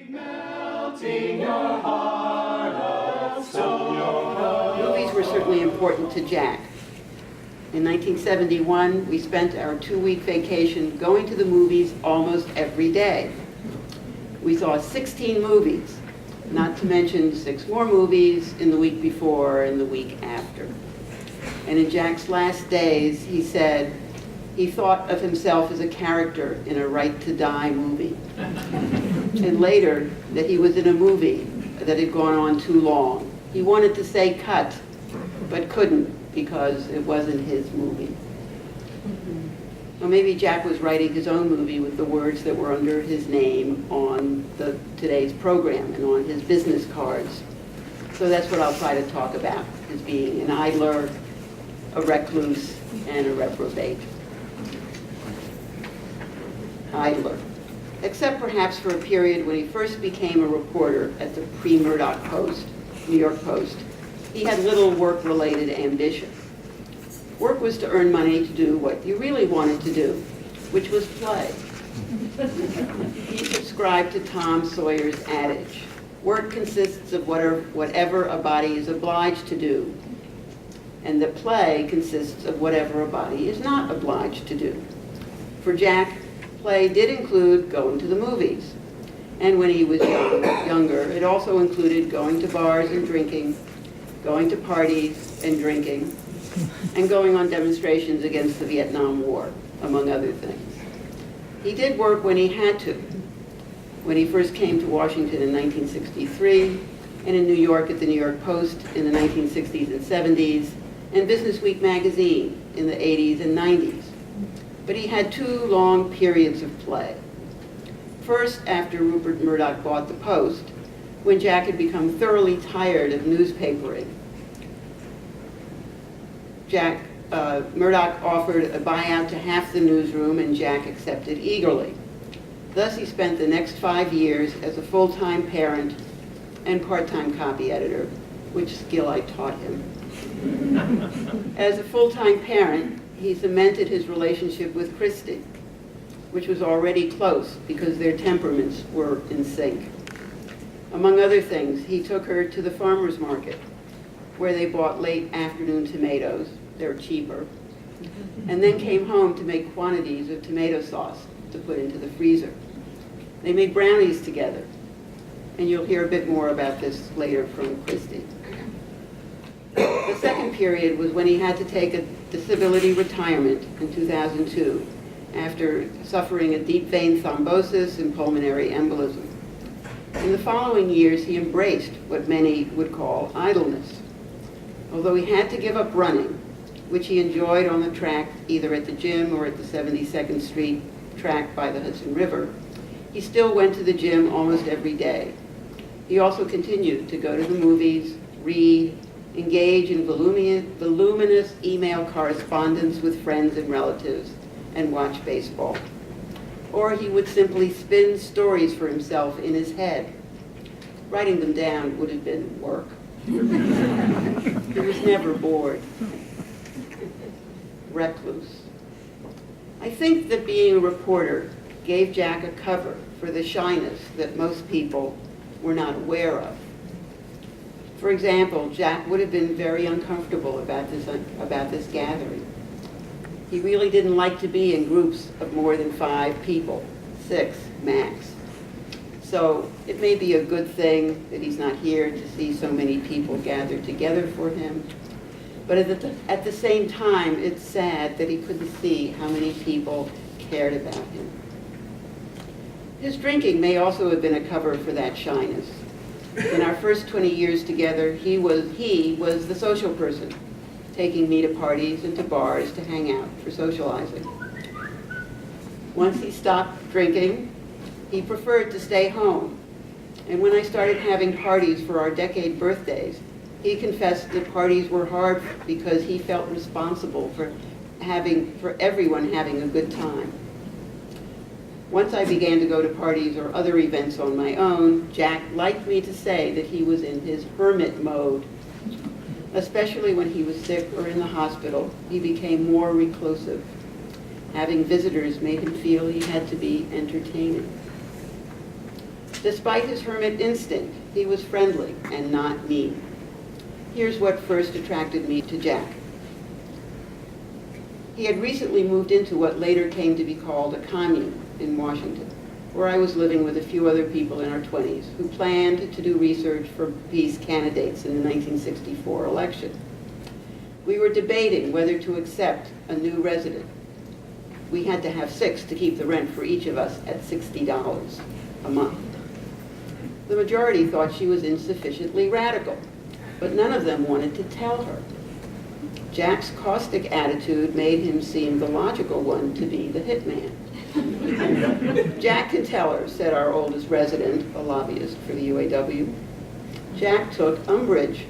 Melting your heart of stone. Movies were certainly important to Jack. In 1971, we spent our 2-week vacation going to the movies almost every day. We saw 16 movies, not to mention 6 more movies in the week before and the week after. And in Jack's last days, he said he thought of himself as a character in a Right to Die movie. And later, that he was in a movie that had gone on too long. He wanted to say cut, but couldn't because it wasn't his movie. Well, maybe Jack was writing his own movie with the words that were under his name on today's program and on his business cards. So that's what I'll try to talk about, as being an idler, a recluse, and a reprobate. Idler. Except perhaps for a period when he first became a reporter at the pre-Murdoch Post, New York Post. He had little work-related ambition. Work was to earn money to do what you really wanted to do, which was play. He subscribed to Tom Sawyer's adage, work consists of whatever a body is obliged to do, and that play consists of whatever a body is not obliged to do. For Jack, play did include going to the movies. And when he was younger, it also included going to bars and drinking, going to parties and drinking, and going on demonstrations against the Vietnam War, among other things. He did work when he had to. When he first came to Washington in 1963, and in New York at the New York Post in the 1960s and 70s, and Business Week magazine in the 80s and 90s. But he had 2 long periods of play. First, after Rupert Murdoch bought the Post, when Jack had become thoroughly tired of newspapering. Murdoch offered a buyout to half the newsroom, and Jack accepted eagerly. Thus, he spent the next 5 years as a full-time parent and part-time copy editor, which skill I taught him. As a full-time parent, he cemented his relationship with Christie, which was already close because their temperaments were in sync. Among other things, he took her to the farmer's market, where they bought late afternoon tomatoes, they're cheaper, and then came home to make quantities of tomato sauce to put into the freezer. They made brownies together, and you'll hear a bit more about this later from Christie. The second period was when he had to take a disability retirement in 2002 after suffering a deep vein thrombosis and pulmonary embolism. In the following years, he embraced what many would call idleness. Although he had to give up running, which he enjoyed on the track either at the gym or at the 72nd Street track by the Hudson River, he still went to the gym almost every day. He also continued to go to the movies, read, engage in voluminous email correspondence with friends and relatives, and watch baseball. Or he would simply spin stories for himself in his head. Writing them down would have been work. He was never bored. Recluse. I think that being a reporter gave Jack a cover for the shyness that most people were not aware of. For example, Jack would have been very uncomfortable about this gathering. He really didn't like to be in groups of more than 5 people, 6 max. So it may be a good thing that he's not here to see so many people gathered together for him. But at the same time, it's sad that he couldn't see how many people cared about him. His drinking may also have been a cover for that shyness. In our first 20 years together, he was the social person, taking me to parties and to bars to hang out for socializing. Once he stopped drinking, he preferred to stay home. And when I started having parties for our decade birthdays, he confessed that parties were hard because he felt responsible for everyone having a good time. Once I began to go to parties or other events on my own, Jack liked me to say that he was in his hermit mode. Especially when he was sick or in the hospital, he became more reclusive. Having visitors made him feel he had to be entertaining. Despite his hermit instinct, he was friendly and not mean. Here's what first attracted me to Jack. He had recently moved into what later came to be called a commune in Washington, where I was living with a few other people in our 20s who planned to do research for peace candidates in the 1964 election. We were debating whether to accept a new resident. We had to have 6 to keep the rent for each of us at $60 a month. The majority thought she was insufficiently radical, but none of them wanted to tell her. Jack's caustic attitude made him seem the logical one to be the hitman. Jack can tell her, said our oldest resident, a lobbyist for the UAW. Jack took umbrage.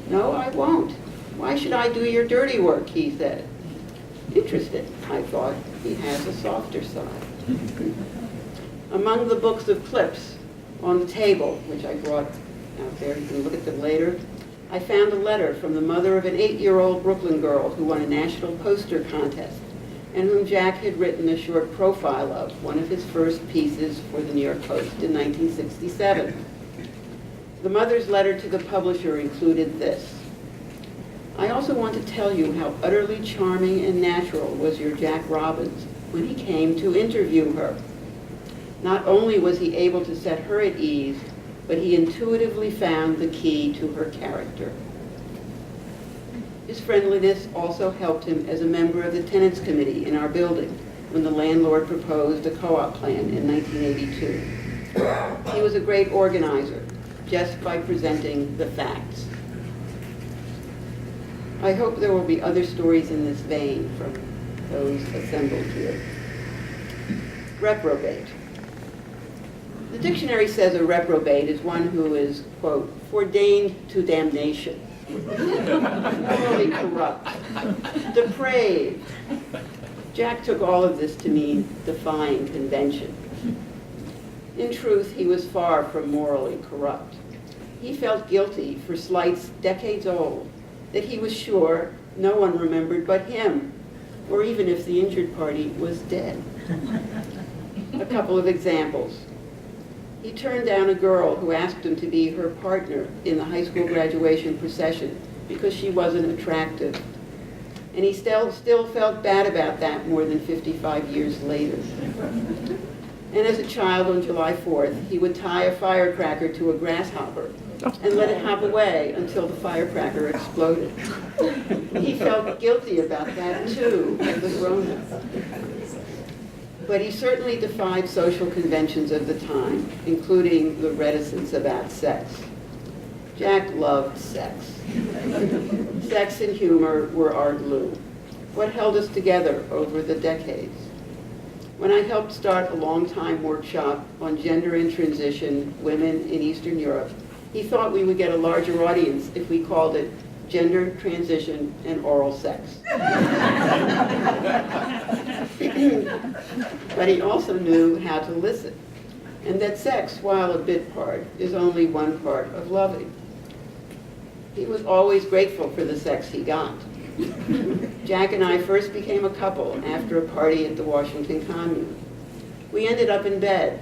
No, I won't. Why should I do your dirty work, he said. Interesting, I thought. He has a softer side. Among the books of clips on the table, which I brought out there, you can look at them later, I found a letter from the mother of an 8-year-old Brooklyn girl who won a national poster contest and whom Jack had written a short profile of, one of his first pieces for the New York Post in 1967. The mother's letter to the publisher included this. I also want to tell you how utterly charming and natural was your Jack Robbins when he came to interview her. Not only was he able to set her at ease, but he intuitively found the key to her character. His friendliness also helped him as a member of the tenants committee in our building when the landlord proposed a co-op plan in 1982. He was a great organizer, just by presenting the facts. I hope there will be other stories in this vein from those assembled here. Reprobate. The dictionary says a reprobate is one who is, quote, ordained to damnation, morally corrupt, depraved. Jack took all of this to mean defying convention. In truth, he was far from morally corrupt. He felt guilty for slights decades old that he was sure no one remembered but him, or even if the injured party was dead. A couple of examples. He turned down a girl who asked him to be her partner in the high school graduation procession because she wasn't attractive. And he still felt bad about that more than 55 years later. And as a child on July 4th, he would tie a firecracker to a grasshopper and let it hop away until the firecracker exploded. He felt guilty about that too, as a grown-up. But he certainly defied social conventions of the time, including the reticence about sex. Jack loved sex. Sex and humor were our glue, what held us together over the decades. When I helped start a long-time workshop on gender in transition, women in Eastern Europe, he thought we would get a larger audience if we called it Gender, Transition, and Oral Sex. But he also knew how to listen, and that sex, while a bit part, is only one part of loving. He was always grateful for the sex he got. Jack and I first became a couple after a party at the Washington Commune. We ended up in bed,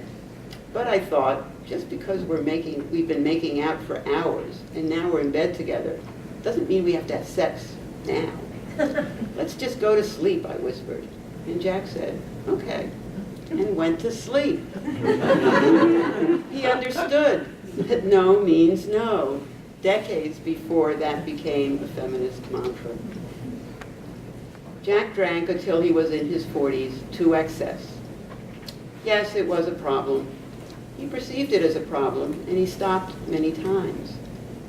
but I thought, just because we've been making out for hours and now we're in bed together, doesn't mean we have to have sex now. Let's just go to sleep, I whispered. And Jack said, okay, and went to sleep. He understood that no means no, decades before that became a feminist mantra. Jack drank until he was in his 40s to excess. Yes, it was a problem. He perceived it as a problem, and he stopped many times.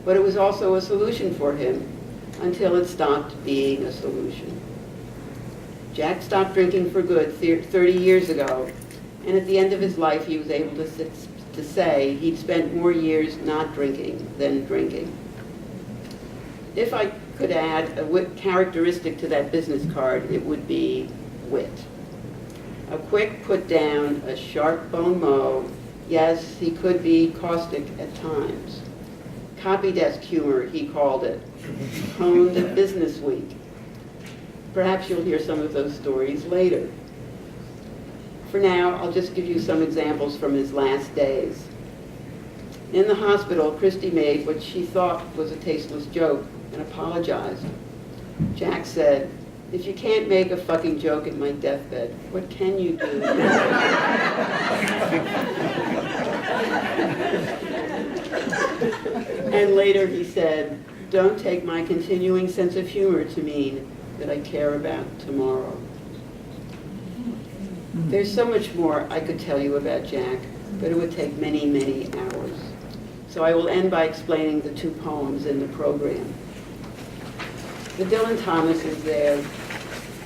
But it was also a solution for him until it stopped being a solution. Jack stopped drinking for good 30 years ago, and at the end of his life he was able to say he'd spent more years not drinking than drinking. If I could add a characteristic to that business card, it would be wit. A quick put down, a sharp bon mot. Yes, he could be caustic at times. Copy desk humor, he called it. Honed at Business Week. Perhaps you'll hear some of those stories later. For now, I'll just give you some examples from his last days. In the hospital, Christie made what she thought was a tasteless joke and apologized. Jack said, "If you can't make a fucking joke at my deathbed, what can you do?" And later he said, "Don't take my continuing sense of humor to mean that I care about tomorrow." There's so much more I could tell you about Jack, but it would take many, many hours. So I will end by explaining the two poems in the program. The Dylan Thomas is there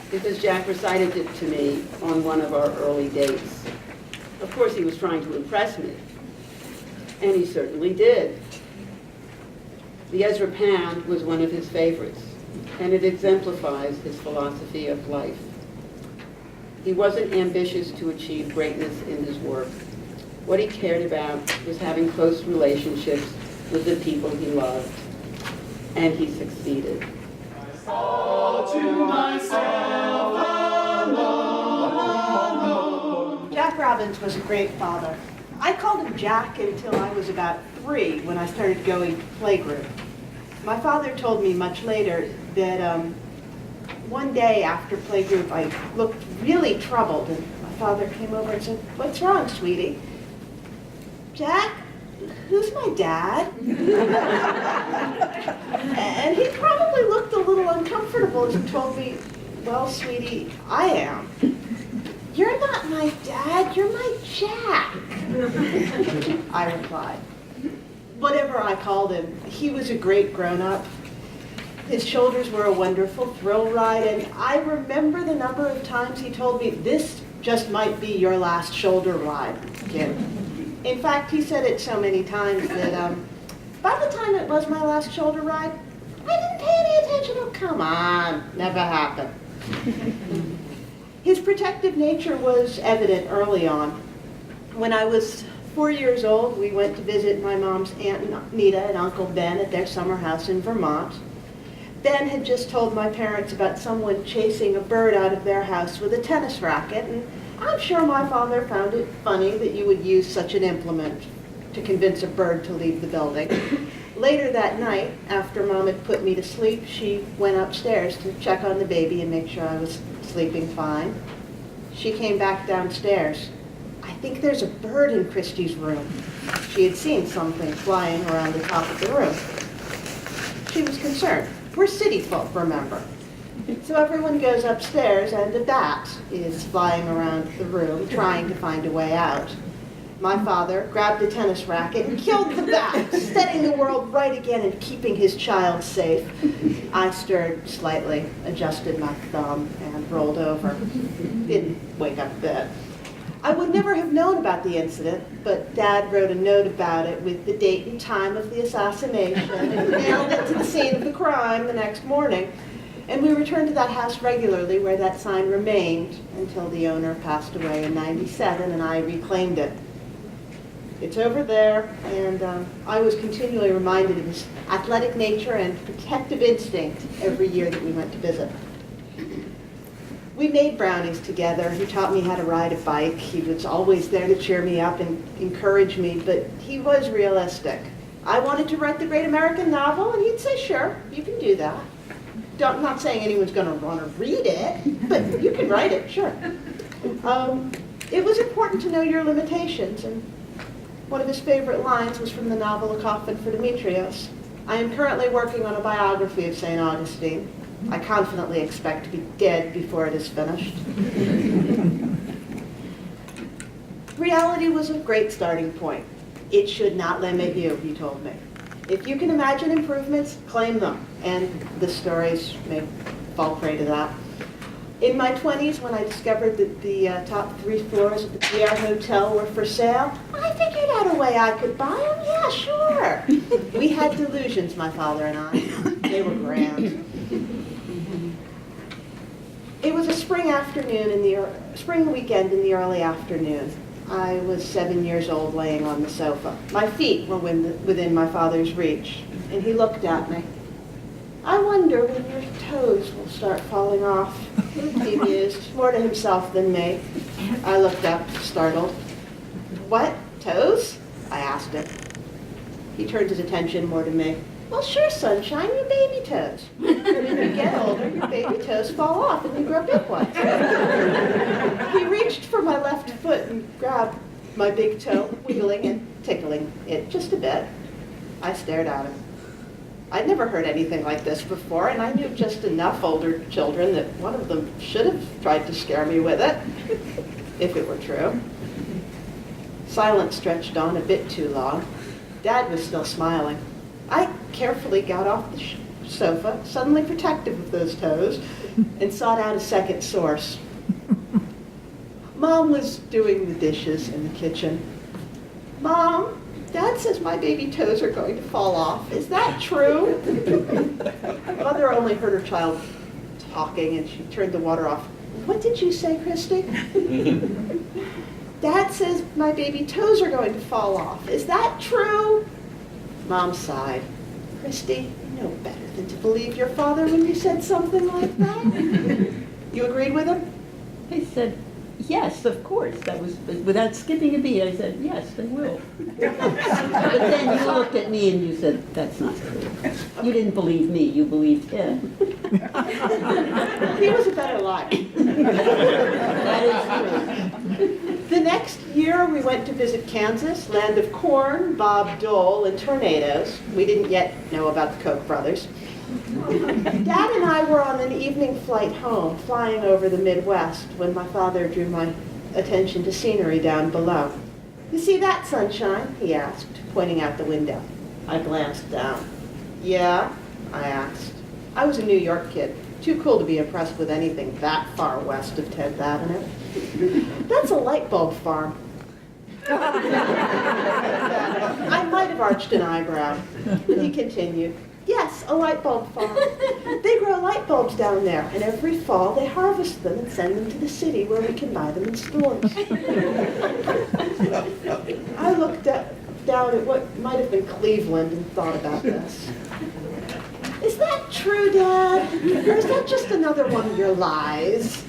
because Jack recited it to me on one of our early dates. Of course, he was trying to impress me, and he certainly did. The Ezra Pound was one of his favorites, and it exemplifies his philosophy of life. He wasn't ambitious to achieve greatness in his work. What he cared about was having close relationships with the people he loved, and he succeeded. All to myself alone. Jack Robbins was a great father. I called him Jack until I was about 3 when I started going to playgroup. My father told me much later that one day after playgroup I looked really troubled, and my father came over and said, "What's wrong, sweetie?" "Jack, who's my dad?" And he probably looked a little uncomfortable as he told me, "Well, sweetie, I am." "You're not my dad, you're my Jack," I replied. Whatever I called him, he was a great grown-up. His shoulders were a wonderful thrill ride, and I remember the number of times he told me, "This just might be your last shoulder ride, kid." In fact, he said it so many times that by the time it was my last shoulder ride, I didn't pay any attention. "Oh, come on, never happened." His protective nature was evident early on. When I was 4 years old, we went to visit my mom's Aunt Nita and Uncle Ben at their summer house in Vermont. Ben had just told my parents about someone chasing a bird out of their house with a tennis racket, and I'm sure my father found it funny that you would use such an implement to convince a bird to leave the building. Later that night, after Mom had put me to sleep, she went upstairs to check on the baby and make sure I was sleeping fine. She came back downstairs. "I think there's a bird in Christie's room." She had seen something flying around the top of the room. She was concerned. We're city folk, remember. So everyone goes upstairs and a bat is flying around the room trying to find a way out. My father grabbed a tennis racket and killed the bat, setting the world right again and keeping his child safe. I stirred slightly, adjusted my thumb, and rolled over. Didn't wake up a bit. I would never have known about the incident, but Dad wrote a note about it with the date and time of the assassination and mailed it to the scene of the crime the next morning. And we returned to that house regularly where that sign remained until the owner passed away in '97 and I reclaimed it. It's over there, and I was continually reminded of his athletic nature and protective instinct every year that we went to visit. We made brownies together. He taught me how to ride a bike. He was always there to cheer me up and encourage me, but he was realistic. I wanted to write the great American novel, and he'd say, "Sure, you can do that. I'm not saying anyone's going to want to read it, but you can write it, sure." It was important to know your limitations, and one of his favorite lines was from the novel A Coffin for Demetrios. "I am currently working on a biography of St. Augustine. I confidently expect to be dead before it is finished." Reality was a great starting point. It should not limit you, he told me. If you can imagine improvements, claim them, and the stories may fall prey to that. In my 20s, when I discovered that the top 3 floors of the Pierre Hotel were for sale, I figured out a way I could buy them. Yeah, sure. We had delusions, my father and I. They were grand. It was a spring weekend in the early afternoon. I was 7 years old, laying on the sofa. My feet were within my father's reach, and he looked at me. "I wonder when your toes will start falling off," he mused, more to himself than me. I looked up, startled. "What, toes?" I asked him. He turned his attention more to me. Well, sure, sunshine, your baby toes. When you get older, your baby toes fall off and you grow big ones. He reached for my left foot and grabbed my big toe, wiggling and tickling it just a bit. I stared at him. I'd never heard anything like this before, and I knew just enough older children that one of them should have tried to scare me with it, if it were true. Silence stretched on a bit too long. Dad was still smiling. I carefully got off the sofa, suddenly protective of those toes, and sought out a second source. Mom was doing the dishes in the kitchen. Mom, Dad says my baby toes are going to fall off. Is that true? Mother only heard her child talking, and she turned the water off. What did you say, Christie? Dad says my baby toes are going to fall off. Is that true? Mom sighed. Christie, you know better than to believe your father when you said something like that. You agreed with him? I said, yes, of course. That was, without skipping a beat, I said, yes, they will. But then you looked at me and you said, that's not true. You didn't believe me, you believed him. He was a better liar. That is true. The next year, we went to visit Kansas, land of corn, Bob Dole, and tornadoes. We didn't yet know about the Koch brothers. Dad and I were on an evening flight home, flying over the Midwest, when my father drew my attention to scenery down below. You see that, sunshine? He asked, pointing out the window. I glanced down. Yeah? I asked. I was a New York kid, too cool to be impressed with anything that far west of 10th Avenue. That's a light bulb farm. I might have arched an eyebrow. He continued. Yes, a light bulb farm. They grow light bulbs down there, and every fall they harvest them and send them to the city where we can buy them in stores. I looked down at what might have been Cleveland and thought about this. Is that true, Dad? Or is that just another one of your lies?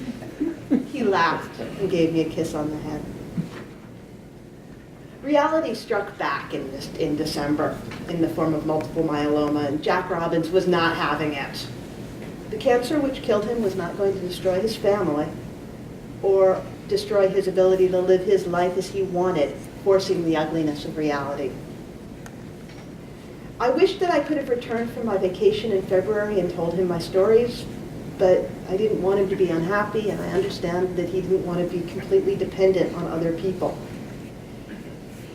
He laughed and gave me a kiss on the head. Reality struck back in December in the form of multiple myeloma, and Jack Robbins was not having it. The cancer which killed him was not going to destroy his family or destroy his ability to live his life as he wanted, forcing the ugliness of reality. I wished that I could have returned from my vacation in February and told him my stories, but I didn't want him to be unhappy, and I understand that he didn't want to be completely dependent on other people.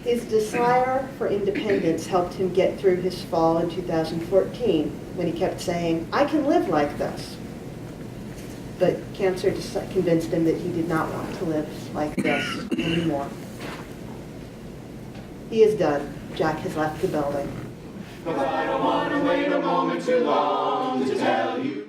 His desire for independence helped him get through his fall in 2014, when he kept saying, I can live like this. But cancer convinced him that he did not want to live like this anymore. He is done. Jack has left the building. But I don't want to wait a moment too long to tell you